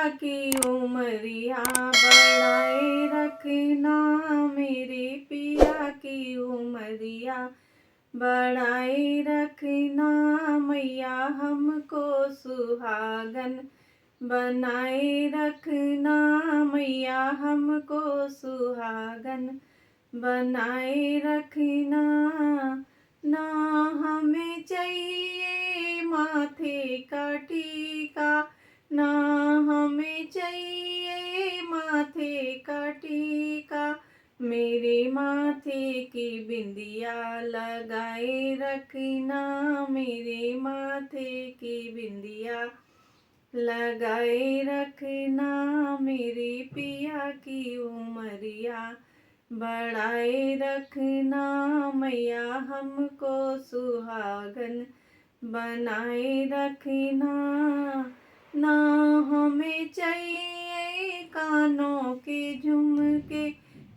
की उमरिया बढ़ाए रखना, मेरे पिया की उमरिया बढ़ाए रखना। मैया हमको सुहागन बनाए रखना, मैया हमको सुहागन बनाए रखना। ना हमें चाहिए माथे का टीका, ना हमें चाहिए माथे का टीका, मेरे माथे की बिंदिया लगाए रखना, मेरे माथे की बिंदिया लगाए रखना। मेरे पिया की उमरिया बढ़ाए रखना, मैया हमको सुहागन बनाए रखना। ना हमें चाहिए कानों के झुमके,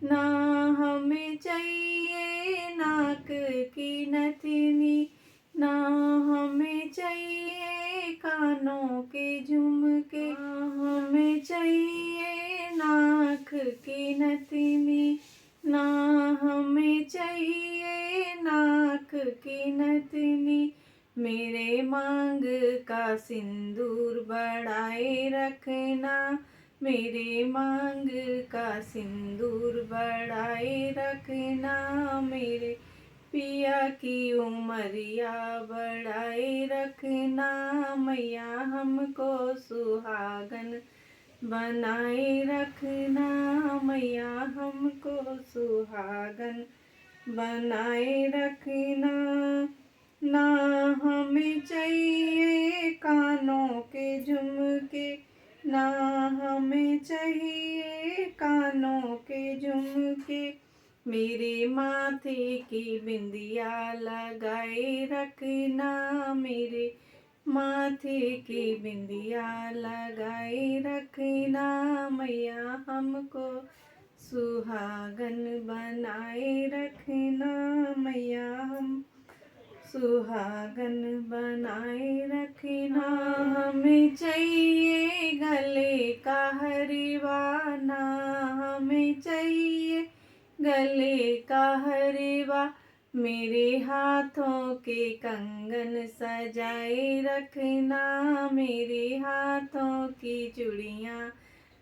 ना हमें चाहिए नाक की नथनी, ना हमें चाहिए कानों के झुमके, ना हमें चाहिए नाक की नथनी, ना हमें चाहिए नाक की नथनी। मेरे मांग का सिंदूर बढ़ाए रखना, मेरे मांग का सिंदूर बढ़ाए रखना। मेरे पिया की उमरिया बढ़ाए रखना, मैया हमको सुहागन बनाए रखना, मैया हमको सुहागन बनाए रखना। ना हमें चाहिए कानों के झुमके, ना हमें चाहिए कानों के झुमके, मेरे माथे की बिंदिया लगाए रखना, मेरे माथे की बिंदिया लगाए रखना। मैया हमको सुहागन बनाए रखना, मैया हम सुहागन बनाए रखना। हमें चाहिए गले का हरवा, ना हमें चाहिए गले का हरवा, मेरे हाथों के कंगन सजाए रखना, मेरे हाथों की चूड़ियाँ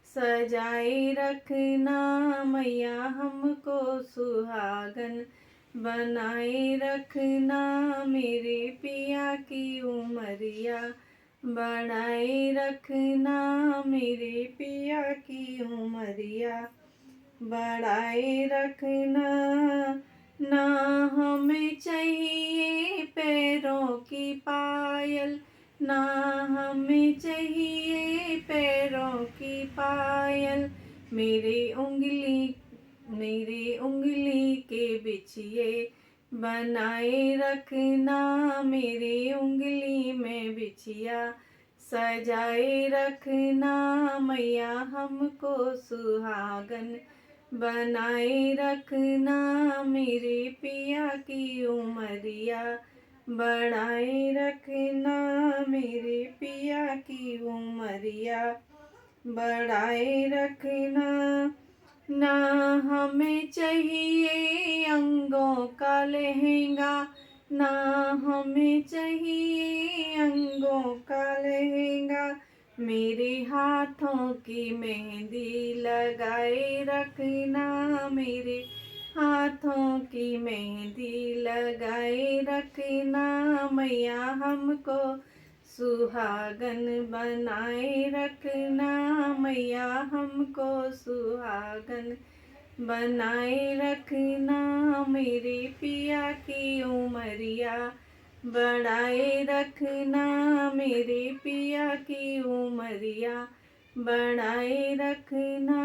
सजाए रखना। मैया हमको सुहागन बनाए रखना, मेरे पिया की उमरिया बढ़ाए रखना, मेरे पिया की उमरिया बढ़ाए रखना। ना हमें चाहिए पैरों की पायल, ना हमें चाहिए पैरों की पायल, मेरी उंगली के बिछिए बनाए रखना, मेरी उंगली में बिछिया सजाए रखना। मैया हमको सुहागन बनाए रखना, मेरे पिया की उमरिया बढ़ाए रखना, मेरे पिया की उमरिया बढ़ाए रखना। ना हमें चाहिए अंगों का लहंगा, ना हमें चाहिए अंगों का लहंगा, मेरे हाथों की मेहंदी लगाए रखना, मेरे हाथों की मेहंदी लगाए रखना। मैया हमको सुहागन बनाए रखना, मैया हमको सुहागन बनाए रखना, मेरे पिया की उमरिया बढ़ाए रखना, मेरे पिया की उमरिया बढ़ाए रखना,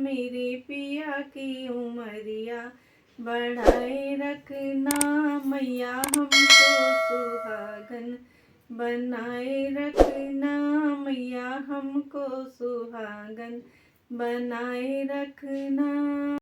मेरे पिया की उमरिया बढ़ाए रखना। मैया हमको सुहागन बनाए रखना, मैया हमको सुहागन बनाए रखना।